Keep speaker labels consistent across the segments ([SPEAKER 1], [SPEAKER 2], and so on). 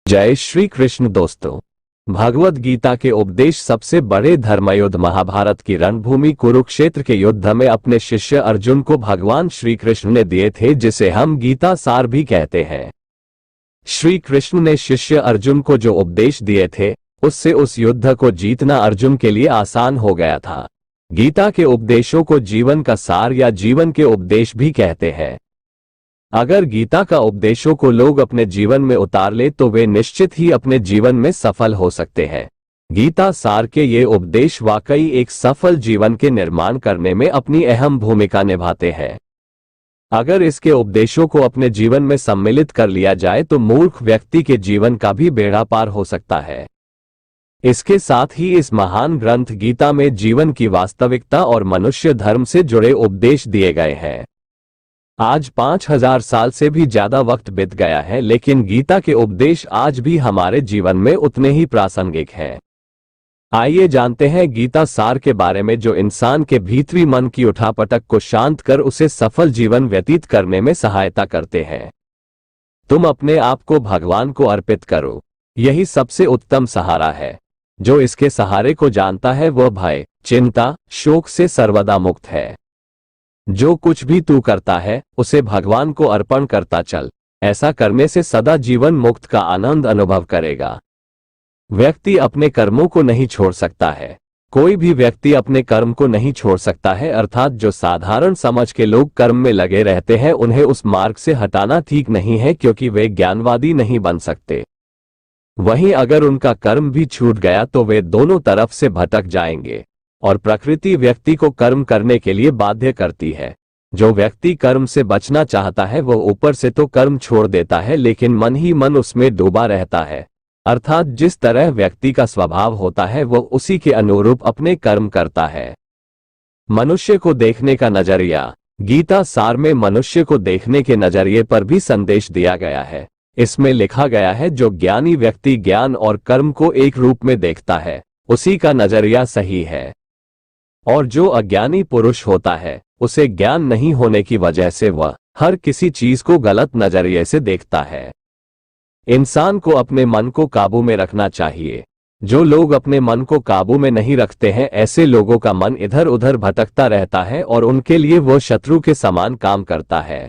[SPEAKER 1] जय श्री कृष्ण दोस्तों। भगवद गीता के उपदेश सबसे बड़े धर्मयुद्ध महाभारत की रणभूमि कुरुक्षेत्र के युद्ध में अपने शिष्य अर्जुन को भगवान श्री कृष्ण ने दिए थे, जिसे हम गीता सार भी कहते हैं। श्री कृष्ण ने शिष्य अर्जुन को जो उपदेश दिए थे, उससे उस युद्ध को जीतना अर्जुन के लिए आसान हो गया था। गीता के उपदेशों को जीवन का सार या जीवन के उपदेश भी कहते हैं। अगर गीता का उपदेशों को लोग अपने जीवन में उतार ले तो वे निश्चित ही अपने जीवन में सफल हो सकते हैं। गीता सार के ये उपदेश वाकई एक सफल जीवन के निर्माण करने में अपनी अहम भूमिका निभाते हैं। अगर इसके उपदेशों को अपने जीवन में सम्मिलित कर लिया जाए तो मूर्ख व्यक्ति के जीवन का भी बेड़ा पार हो सकता है। इसके साथ ही इस महान ग्रंथ गीता में जीवन की वास्तविकता और मनुष्य धर्म से जुड़े उपदेश दिए गए हैं। आज 5000 साल से भी ज्यादा वक्त बीत गया है, लेकिन गीता के उपदेश आज भी हमारे जीवन में उतने ही प्रासंगिक हैं। आइए जानते हैं गीता सार के बारे में, जो इंसान के भीतरी मन की उठापटक को शांत कर उसे सफल जीवन व्यतीत करने में सहायता करते हैं। तुम अपने आप को भगवान को अर्पित करो, यही सबसे उत्तम सहारा है। जो इसके सहारे को जानता है वह भय, चिंता, शोक से सर्वदा मुक्त है। जो कुछ भी तू करता है उसे भगवान को अर्पण करता चल, ऐसा करने से सदा जीवन मुक्त का आनंद अनुभव करेगा। व्यक्ति अपने कर्मों को नहीं छोड़ सकता है। कोई भी व्यक्ति अपने कर्म को नहीं छोड़ सकता है, अर्थात जो साधारण समझ के लोग कर्म में लगे रहते हैं उन्हें उस मार्ग से हटाना ठीक नहीं है, क्योंकि वे ज्ञानवादी नहीं बन सकते। वहीं अगर उनका कर्म भी छूट गया तो वे दोनों तरफ से भटक जाएंगे, और प्रकृति व्यक्ति को कर्म करने के लिए बाध्य करती है। जो व्यक्ति कर्म से बचना चाहता है वह ऊपर से तो कर्म छोड़ देता है, लेकिन मन ही मन उसमें डूबा रहता है। अर्थात जिस तरह व्यक्ति का स्वभाव होता है वह उसी के अनुरूप अपने कर्म करता है। मनुष्य को देखने का नजरिया। गीता सार में मनुष्य को देखने के नजरिए पर भी संदेश दिया गया है। इसमें लिखा गया है, जो ज्ञानी व्यक्ति ज्ञान और कर्म को एक रूप में देखता है उसी का नजरिया सही है, और जो अज्ञानी पुरुष होता है उसे ज्ञान नहीं होने की वजह से वह हर किसी चीज को गलत नजरिए से देखता है। इंसान को अपने मन को काबू में रखना चाहिए। जो लोग अपने मन को काबू में नहीं रखते हैं, ऐसे लोगों का मन इधर उधर भटकता रहता है और उनके लिए वह शत्रु के समान काम करता है।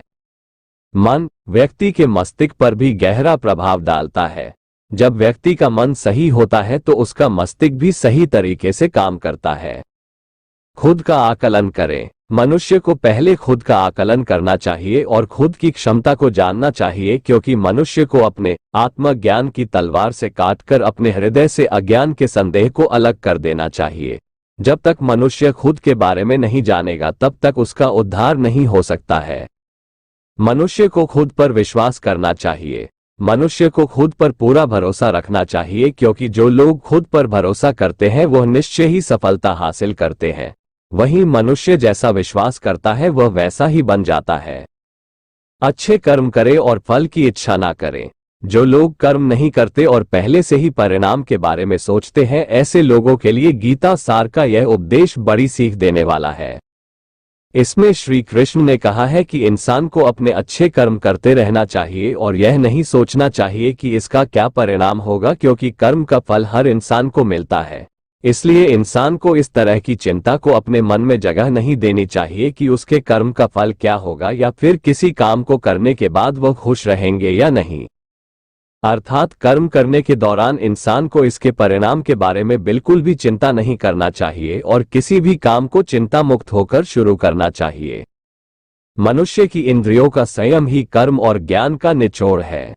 [SPEAKER 1] मन व्यक्ति के मस्तिष्क पर भी गहरा प्रभाव डालता है। जब व्यक्ति का मन सही होता है तो उसका मस्तिष्क भी सही तरीके से काम करता है। खुद का आकलन करें। मनुष्य को पहले खुद का आकलन करना चाहिए और खुद की क्षमता को जानना चाहिए, क्योंकि मनुष्य को अपने आत्मज्ञान की तलवार से काटकर अपने हृदय से अज्ञान के संदेह को अलग कर देना चाहिए। जब तक मनुष्य खुद के बारे में नहीं जानेगा तब तक उसका उद्धार नहीं हो सकता है। मनुष्य को खुद पर विश्वास करना चाहिए। मनुष्य को खुद पर पूरा भरोसा रखना चाहिए, क्योंकि जो लोग खुद पर भरोसा करते हैं वह निश्चय ही सफलता हासिल करते हैं। वहीं मनुष्य जैसा विश्वास करता है वह वैसा ही बन जाता है। अच्छे कर्म करें और फल की इच्छा ना करें। जो लोग कर्म नहीं करते और पहले से ही परिणाम के बारे में सोचते हैं, ऐसे लोगों के लिए गीता सार का यह उपदेश बड़ी सीख देने वाला है। इसमें श्री कृष्ण ने कहा है कि इंसान को अपने अच्छे कर्म करते रहना चाहिए और यह नहीं सोचना चाहिए कि इसका क्या परिणाम होगा, क्योंकि कर्म का फल हर इंसान को मिलता है। इसलिए इंसान को इस तरह की चिंता को अपने मन में जगह नहीं देनी चाहिए कि उसके कर्म का फल क्या होगा, या फिर किसी काम को करने के बाद वह खुश रहेंगे या नहीं। अर्थात कर्म करने के दौरान इंसान को इसके परिणाम के बारे में बिल्कुल भी चिंता नहीं करना चाहिए और किसी भी काम को चिंता मुक्त होकर शुरू करना चाहिए। मनुष्य की इंद्रियों का संयम ही कर्म और ज्ञान का निचोड़ है।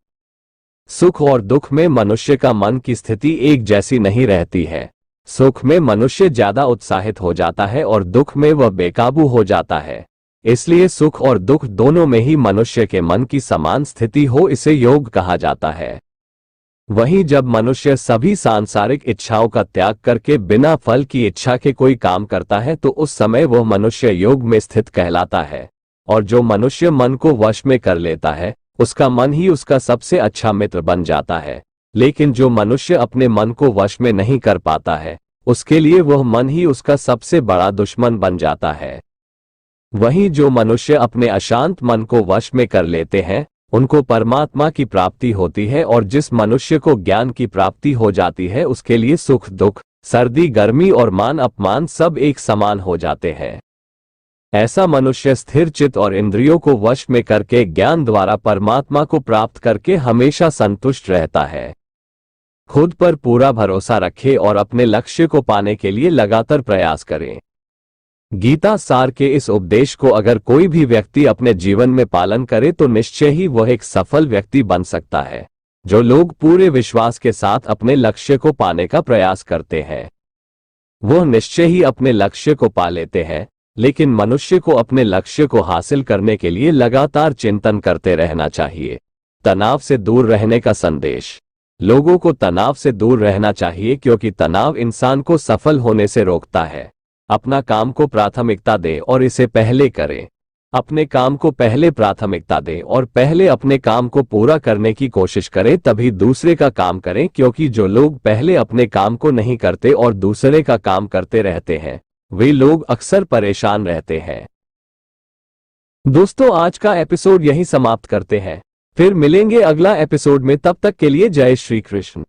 [SPEAKER 1] सुख और दुख में मनुष्य का मन की स्थिति एक जैसी नहीं रहती है। सुख में मनुष्य ज्यादा उत्साहित हो जाता है और दुख में वह बेकाबू हो जाता है। इसलिए सुख और दुख दोनों में ही मनुष्य के मन की समान स्थिति हो, इसे योग कहा जाता है। वहीं जब मनुष्य सभी सांसारिक इच्छाओं का त्याग करके बिना फल की इच्छा के कोई काम करता है तो उस समय वह मनुष्य योग में स्थित कहलाता है। और जो मनुष्य मन को वश में कर लेता है उसका मन ही उसका सबसे अच्छा मित्र बन जाता है। लेकिन जो मनुष्य अपने मन को वश में नहीं कर पाता है उसके लिए वह मन ही उसका सबसे बड़ा दुश्मन बन जाता है। वहीं जो मनुष्य अपने अशांत मन को वश में कर लेते हैं उनको परमात्मा की प्राप्ति होती है, और जिस मनुष्य को ज्ञान की प्राप्ति हो जाती है उसके लिए सुख दुख, सर्दी गर्मी और मान अपमान सब एक समान हो जाते हैं। ऐसा मनुष्य स्थिर चित्त और इंद्रियों को वश में करके ज्ञान द्वारा परमात्मा को प्राप्त करके हमेशा संतुष्ट रहता है। खुद पर पूरा भरोसा रखे और अपने लक्ष्य को पाने के लिए लगातार प्रयास करें। गीता सार के इस उपदेश को अगर कोई भी व्यक्ति अपने जीवन में पालन करे तो निश्चय ही वह एक सफल व्यक्ति बन सकता है। जो लोग पूरे विश्वास के साथ अपने लक्ष्य को पाने का प्रयास करते हैं वह निश्चय ही अपने लक्ष्य को पा लेते हैं, लेकिन मनुष्य को अपने लक्ष्य को हासिल करने के लिए लगातार चिंतन करते रहना चाहिए। तनाव से दूर रहने का संदेश। लोगों को तनाव से दूर रहना चाहिए क्योंकि तनाव इंसान को सफल होने से रोकता है। अपना काम को प्राथमिकता दें और इसे पहले करें। अपने काम को पहले प्राथमिकता दें और पहले अपने काम को पूरा करने की कोशिश करें, तभी दूसरे का काम करें, क्योंकि जो लोग पहले अपने काम को नहीं करते और दूसरे का काम करते रहते हैं वे लोग अक्सर परेशान रहते हैं। दोस्तों, आज का एपिसोड यहीं समाप्त करते हैं। फिर मिलेंगे अगला एपिसोड में। तब तक के लिए जय श्री कृष्ण।